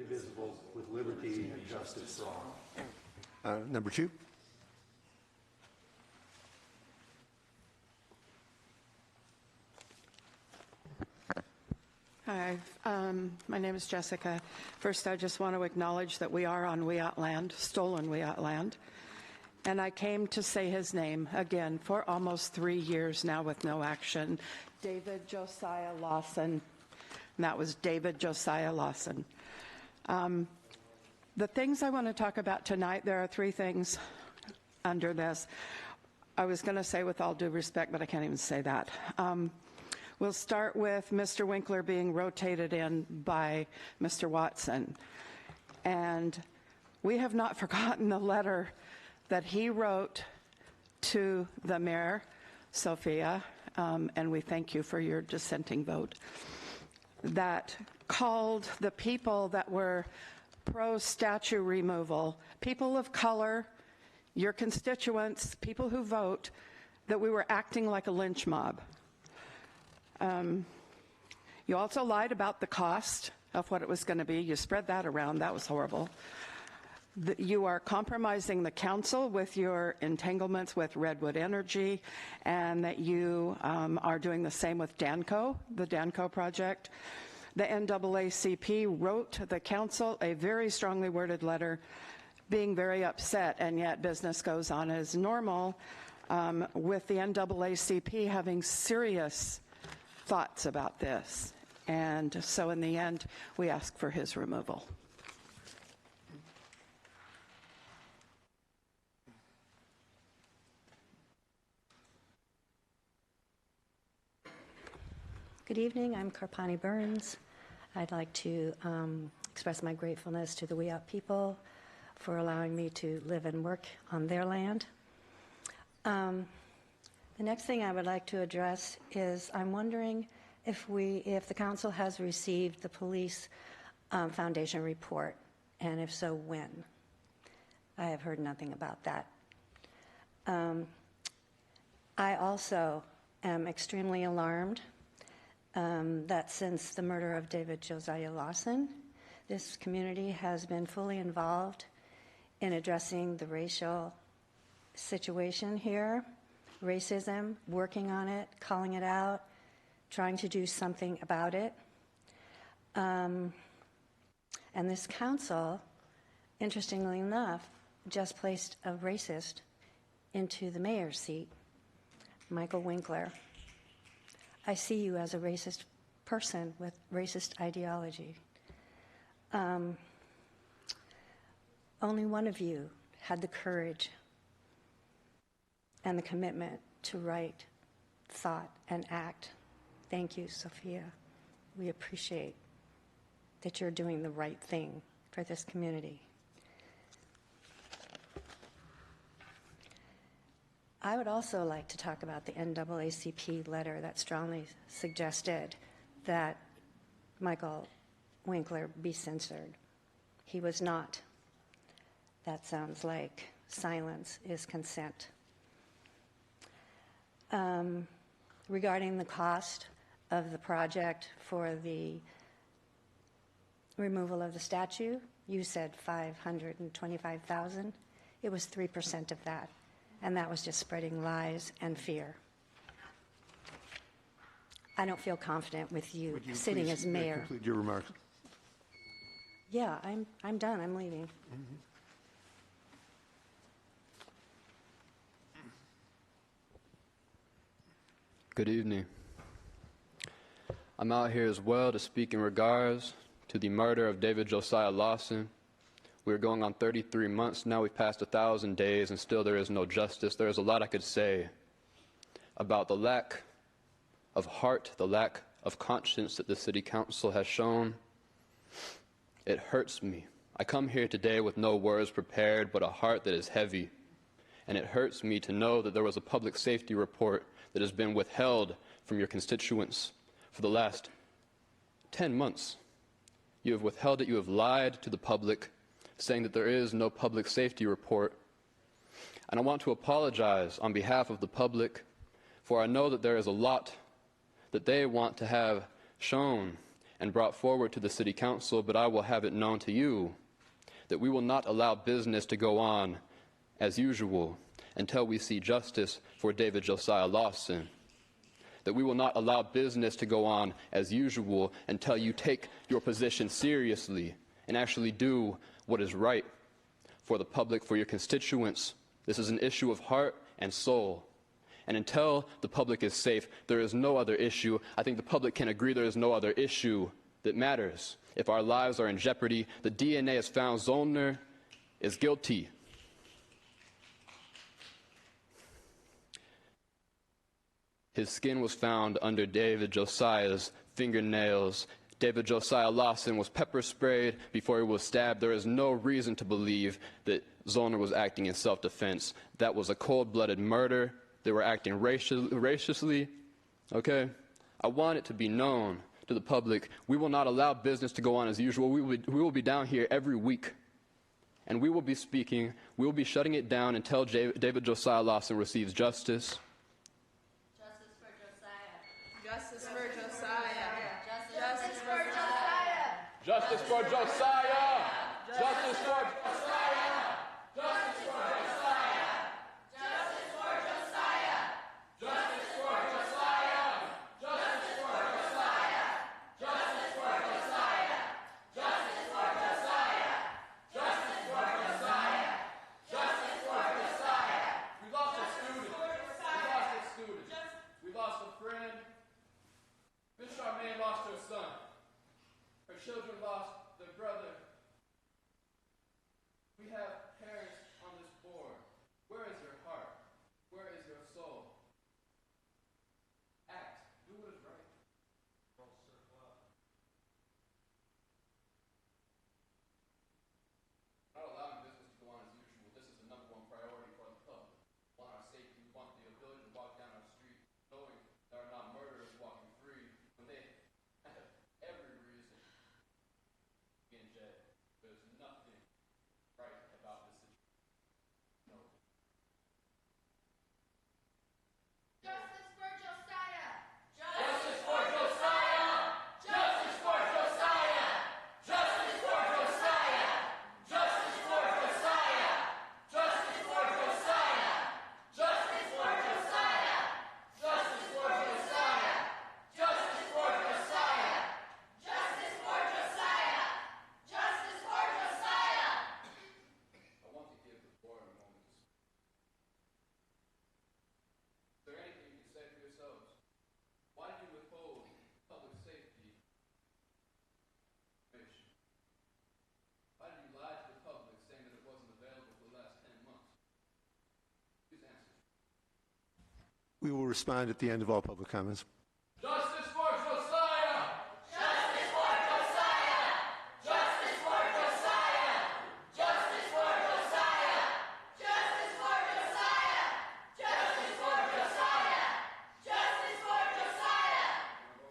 indivisible, with liberty and justice for all. Number two. Hi, my name is Jessica. First, I just want to acknowledge that we are on Wiyot land, stolen Wiyot land. And I came to say his name again for almost 3 years now with no action. David Josiah Lawson. And that was David Josiah Lawson. The things I want to talk about tonight, there are 3 things under this. I was going to say with all due respect, but I can't even say that. We'll start with Mr. Winkler being rotated in by Mr. Watson. And we have not forgotten the letter that he wrote to the mayor, Sophia, and we thank you for your dissenting vote, that called the people that were pro-statue removal, people of color, your constituents, people who vote, that we were acting like a lynch mob. You also lied about the cost of what it was going to be. You spread that around. That was horrible. You are compromising the council with your entanglements with Redwood Energy, and that you are doing the same with Danco, the Danco project. The NAACP wrote the council a very strongly worded letter being very upset, and yet business goes on as normal, with the NAACP having serious thoughts about this. And so in the end, we ask for his removal. Good evening, I'm Carpani Burns. I'd like to express my gratefulness to the Wiyot people for allowing me to live and work on their land. The next thing I would like to address is I'm wondering if the council has received the police foundation report, and if so, when? I have heard nothing about that. I also am extremely alarmed that since the murder of David Josiah Lawson, this community has been fully involved in addressing the racial situation here, racism, working on it, calling it out, trying to do something about it. And this council, interestingly enough, just placed a racist into the mayor's seat, Michael Winkler. I see you as a racist person with racist ideology. Only one of you had the courage and the commitment to write, thought, and act. Thank you, Sophia. We appreciate that you're doing the right thing for this community. I would also like to talk about the NAACP letter that strongly suggested that Michael Winkler be censored. He was not. That sounds like silence is consent. Regarding the cost of the project for the removal of the statue, you said $525,000. It was 3% of that, and that was just spreading lies and fear. I don't feel confident with you sitting as mayor. Conclude your remarks. Yeah, I'm done. I'm leaving. Mm-hmm. Good evening. I'm out here as well to speak in regards to the murder of David Josiah Lawson. We're going on 33 months now. We've passed 1,000 days and still there is no justice. There is a lot I could say about the lack of heart, the lack of conscience that the city council has shown. It hurts me. I come here today with no words prepared, but a heart that is heavy. And it hurts me to know that there was a public safety report that has been withheld from your constituents for the last 10 months. You have withheld it. You have lied to the public, saying that there is no public safety report. And I want to apologize on behalf of the public, for I know that there is a lot that they want to have shown and brought forward to the city council, but I will have it known to you that we will not allow business to go on as usual until we see justice for David Josiah Lawson. That we will not allow business to go on as usual until you take your position seriously and actually do what is right for the public, for your constituents. This is an issue of heart and soul. And until the public is safe, there is no other issue. I think the public can agree there is no other issue that matters. If our lives are in jeopardy, the DNA has found Zollner is guilty. His skin was found under David Josiah's fingernails. David Josiah Lawson was pepper sprayed before he was stabbed. There is no reason to believe that Zollner was acting in self-defense. That was a cold-blooded murder. They were acting raciously, okay? I want it to be known to the public, we will not allow business to go on as usual. We will be down here every week, and we will be speaking. We will be shutting it down until David Josiah Lawson receives justice. Justice for Josiah. Justice for Josiah. Justice for Josiah. Justice for Josiah. Justice for Josiah. Justice for Josiah. Justice for Josiah. Justice for Josiah. Justice for Josiah. Justice for Josiah. Justice for Josiah. Justice for Josiah. We lost a student. We lost a student. We lost a friend. Miss Charmaine lost her son. Her children lost their brother. We have parents on this board. Where is your heart? Where is your soul? Act. Do what is right. Not allowing business to go on as usual. This is the number one priority for the public. We want our safety. We want the ability to walk down our street knowing there are not murderers walking free when they have every reason to be in jail. There's nothing right about this situation. No. Justice for Josiah. Justice for Josiah! Justice for Josiah! Justice for Josiah! Justice for Josiah! Justice for Josiah! Justice for Josiah! Justice for Josiah! Justice for Josiah! Justice for Josiah. Justice for Josiah. I want to give the board a moment to speak. Is there anything you can say for yourselves? Why did you withhold public safety information? Why did you lie to the public saying that it wasn't available for the last 10 months? Please answer. We will respond at the end of all public comments. Justice for Josiah! Justice for Josiah. Justice for Josiah. Justice for Josiah. Justice for Josiah. Justice for Josiah. Justice for Josiah.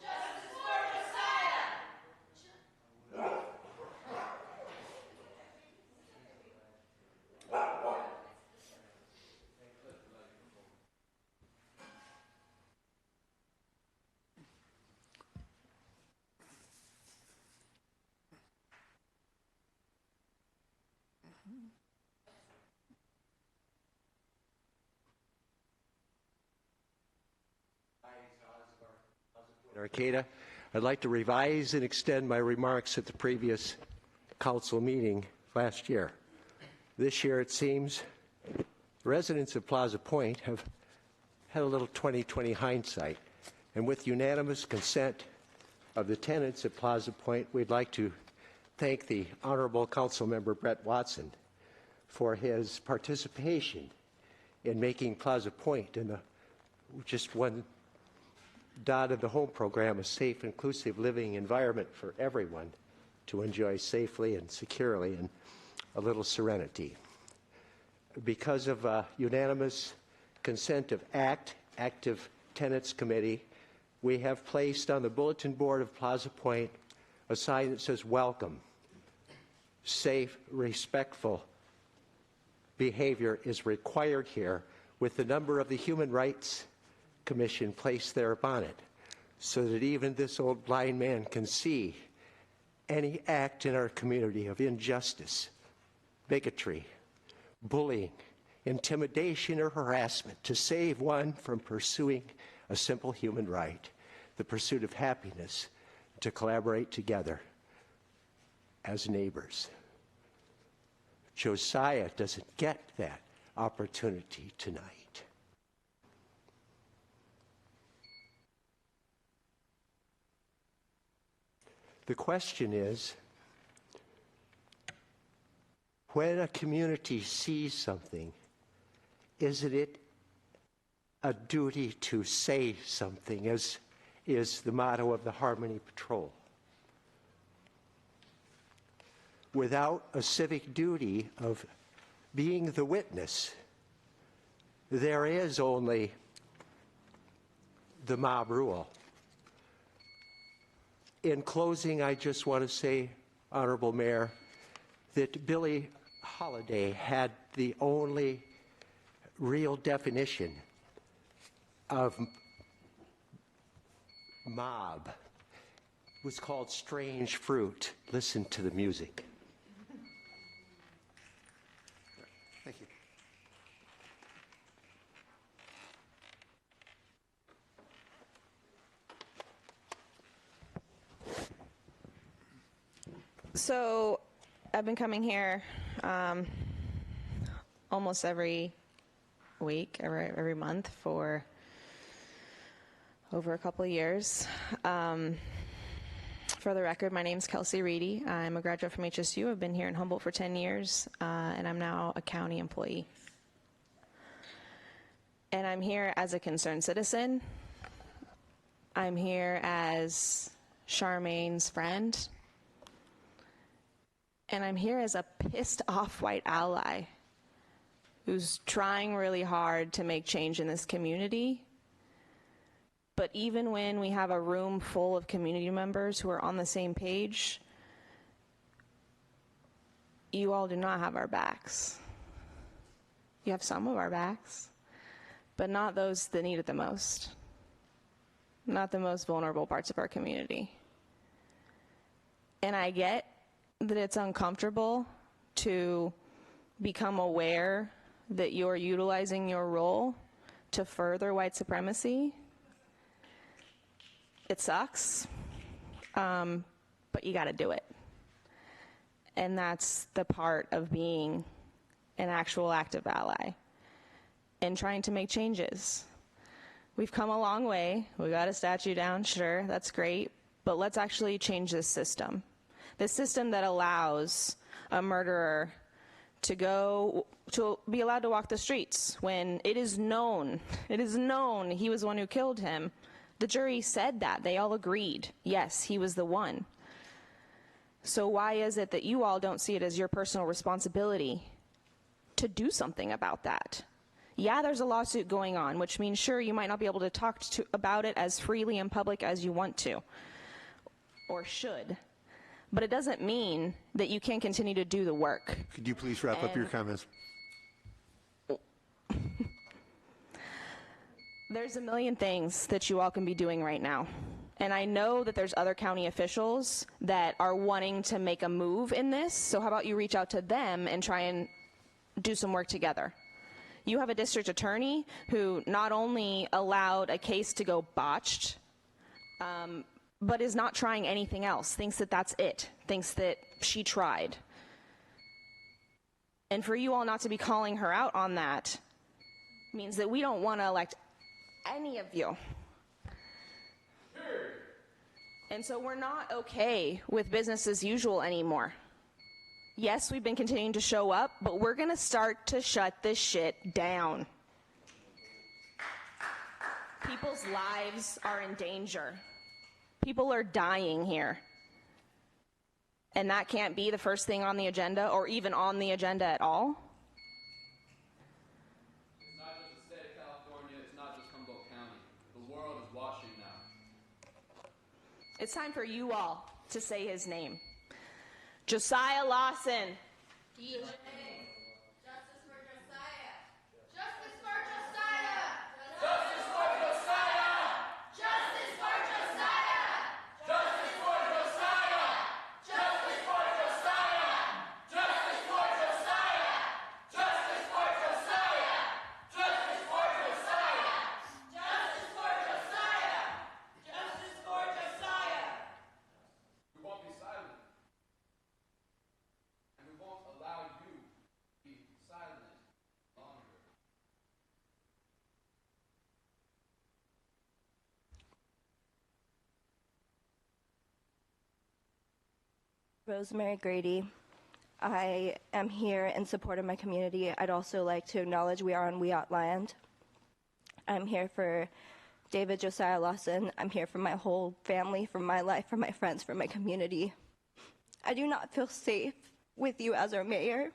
Justice for Josiah. Arcata. I'd like to revise and extend my remarks at the previous council meeting last year. This year, it seems, residents of Plaza Point have had a little 20/20 hindsight, and with unanimous consent of the tenants at Plaza Point, we'd like to thank the Honorable Council Member Brett Watson for his participation in making Plaza Point and just one dot of the home program a safe, inclusive living environment for everyone to enjoy safely and securely and a little serenity. Because of unanimous consent of Active Tenants Committee, we have placed on the bulletin board of Plaza Point a sign that says welcome. Safe, respectful behavior is required here with the number of the Human Rights Commission placed there upon it. so that even this old blind man can see any act in our community of injustice, bigotry, bullying, intimidation, or harassment to save one from pursuing a simple human right, the pursuit of happiness, to collaborate together as neighbors. Josiah doesn't get that opportunity tonight. The question is, when a community sees something, isn't it a duty to say something, as is the motto of the Harmony Patrol? Without a civic duty of being the witness, there is only the mob rule. In closing, I just want to say, Honorable Mayor, that Billie Holiday had the only real definition of mob. It was called strange fruit. Listen to the music. Thank you. So I've been coming here almost every week, every month for over a couple of years. For the record, my name's Kelsey Reedy. I'm a graduate from HSU. I've been here in Humboldt for 10 years, and I'm now a county employee. And I'm here as a concerned citizen. I'm here as Charmaine's friend. And I'm here as a pissed off white ally who's trying really hard to make change in this community. But even when we have a room full of community members who are on the same page, you all do not have our backs. You have some of our backs, but not those that need it the most. Not the most vulnerable parts of our community. And I get that it's uncomfortable to become aware that you're utilizing your role to further white supremacy. It sucks, but you gotta do it. And that's the part of being an actual active ally and trying to make changes. We've come a long way. We got a statue down, sure, that's great, but let's actually change this system. The system that allows a murderer to be allowed to walk the streets when it is known he was the one who killed him. The jury said that. They all agreed. Yes, he was the one. So why is it that you all don't see it as your personal responsibility to do something about that? Yeah, there's a lawsuit going on, which means, sure, you might not be able to talk about it as freely in public as you want to or should. But it doesn't mean that you can't continue to do the work. Could you please wrap up your comments? There's a million things that you all can be doing right now. And I know that there's other county officials that are wanting to make a move in this, so how about you reach out to them and try and do some work together. You have a district attorney who not only allowed a case to go botched, but is not trying anything else, thinks that that's it, thinks that she tried. And for you all not to be calling her out on that means that we don't want to elect any of you. And so we're not okay with business as usual anymore. Yes, we've been continuing to show up, but we're going to start to shut this shit down. People's lives are in danger. People are dying here. And that can't be the first thing on the agenda, or even on the agenda at all. It's not just the state of California, it's not just Humboldt County. The world is watching now. It's time for you all to say his name. Josiah Lawson. Justice for Josiah! Justice for Josiah! Justice for Josiah! Justice for Josiah! Rosemary Grady. I am here in support of my community. I'd also like to acknowledge we are on Wiat land. I'm here for David Josiah Lawson. I'm here for my whole family, for my life, for my friends, for my community. I do not feel safe with you as our mayor,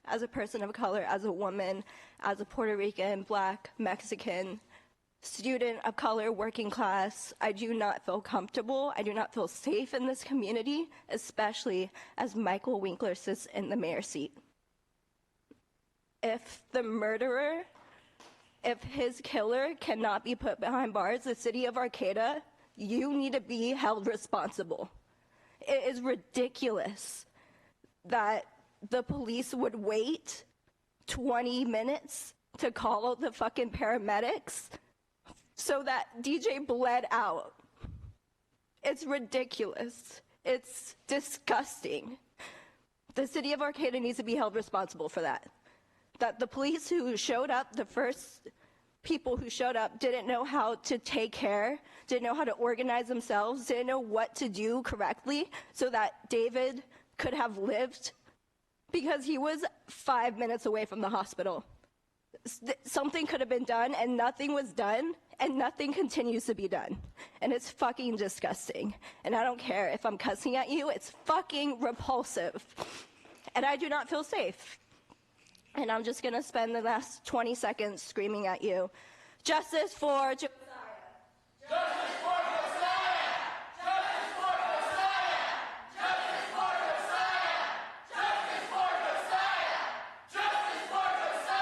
as a person of color, as a woman, as a Puerto Rican, Black, Mexican, student of color, working class. I do not feel comfortable. I do not feel safe in this community, especially as Michael Winkler sits in the mayor's seat. If the murderer, if his killer cannot be put behind bars, the city of Arcata, you need to be held responsible. It is ridiculous that the police would wait 20 minutes to call the fucking paramedics so that DJ bled out. It's ridiculous. It's disgusting. The city of Arcata needs to be held responsible for that. That the police who showed up, the first people who showed up, didn't know how to take care, didn't know how to organize themselves, didn't know what to do correctly so that David could have lived, because he was 5 minutes away from the hospital. Something could have been done, and nothing was done, and nothing continues to be done. And it's fucking disgusting. And I don't care if I'm cussing at you, it's fucking repulsive. And I do not feel safe. And I'm just gonna spend the last 20 seconds screaming at you, justice for Josiah. Justice for Josiah! Justice for Josiah! Justice for Josiah! Justice for Josiah! Justice for Josiah!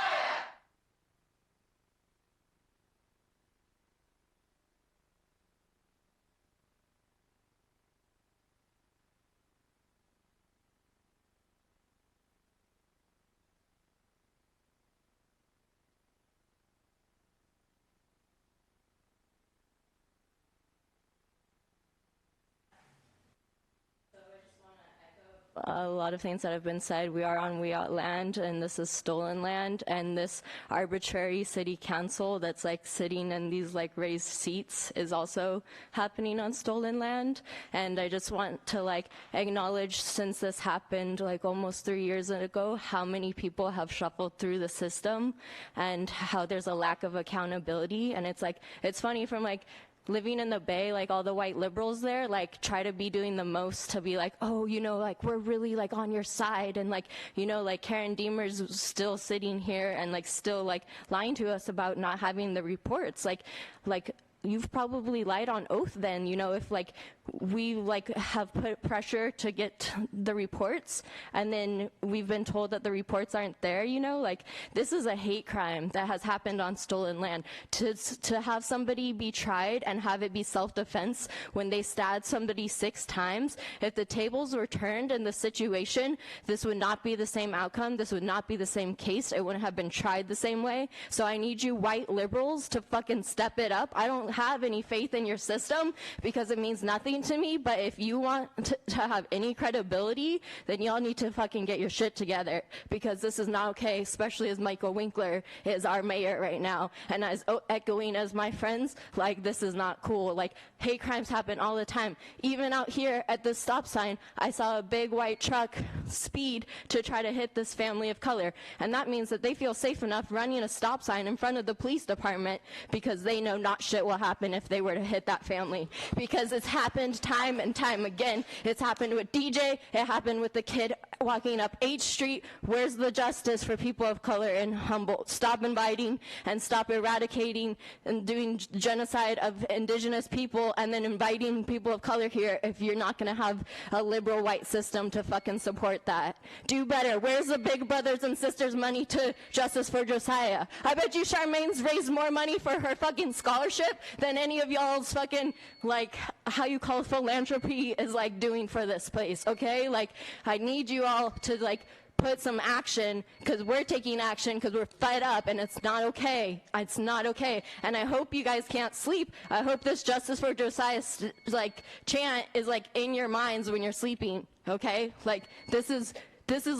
A lot of things that have been said. We are on Wiat land, and this is stolen land, and this arbitrary city council that's like sitting in these like raised seats is also happening on stolen land. And I just want to like acknowledge, since this happened like almost 3 years ago, how many people have shuffled through the system and how there's a lack of accountability. And it's like, it's funny, from like living in the Bay, like all the white liberals there, like try to be doing the most to be like, oh, you know, like we're really like on your side. And like, you know, like Karen Deemer's still sitting here and like still like lying to us about not having the reports. Like you've probably lied on oath then, you know, if like we like have put pressure to get the reports and then we've been told that the reports aren't there, you know, like this is a hate crime that has happened on stolen land. To have somebody be tried and have it be self-defense when they stabbed somebody 6 times, if the tables were turned in the situation, this would not be the same outcome, this would not be the same case, it wouldn't have been tried the same way. So I need you white liberals to fucking step it up. I don't have any faith in your system because it means nothing to me, but if you want to have any credibility, then y'all need to fucking get your shit together, because this is not okay, especially as Michael Winkler is our mayor right now. And as echoing as my friends, like this is not cool. Like hate crimes happen all the time. Even out here at this stop sign, I saw a big white truck speed to try to hit this family of color. And that means that they feel safe enough running a stop sign in front of the police department because they know not shit will happen if they were to hit that family, because it's happened time and time again. It's happened with DJ, it happened with the kid walking up H Street. Where's the justice for people of color in Humboldt? Stop inviting and stop eradicating and doing genocide of indigenous people and then inviting people of color here if you're not going to have a liberal white system to fucking support that. Do better. Where's the big brothers and sisters money to Justice for Josiah? I bet you Charmaine's raised more money for her fucking scholarship than any of y'all's fucking, like, how you call philanthropy is like doing for this place, okay? Like, I need you all to like put some action, because we're taking action because we're fed up and it's not okay. It's not okay. And I hope you guys can't sleep. I hope this Justice for Josiah like chant is like in your minds when you're sleeping, okay? Like this is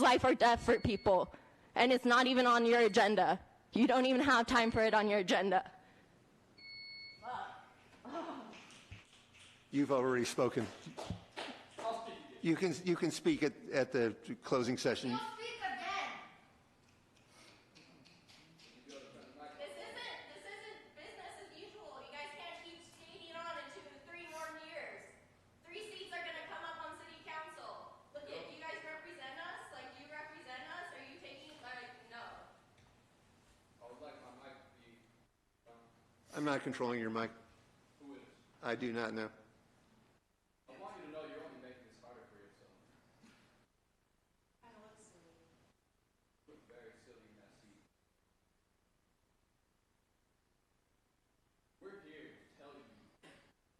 life or death for people, and it's not even on your agenda. You don't even have time for it on your agenda. You've already spoken. You can speak at the closing session. You'll speak again. This isn't business as usual. You guys can't keep skating on into 3 more years. 3 seats are gonna come up on city council. Look at, you guys represent us? Like, you represent us? Are you taking, like, no. I would like my mic to be. I'm not controlling your mic. Who is? I do not know. I want you to know you're only making this harder for yourself. I look silly. You look very silly in that seat. We're here to tell you,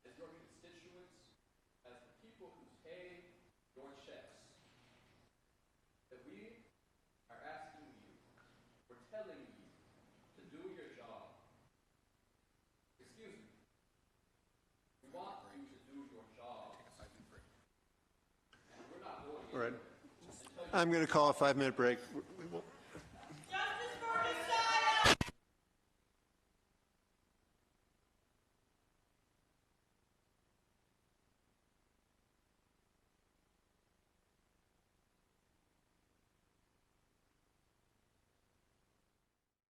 as your constituents, as the people who pay your checks, that we are asking you, we're telling you to do your job. Excuse me. We want you to do your job. And we're not going All right. I'm going to call a 5-minute break. We will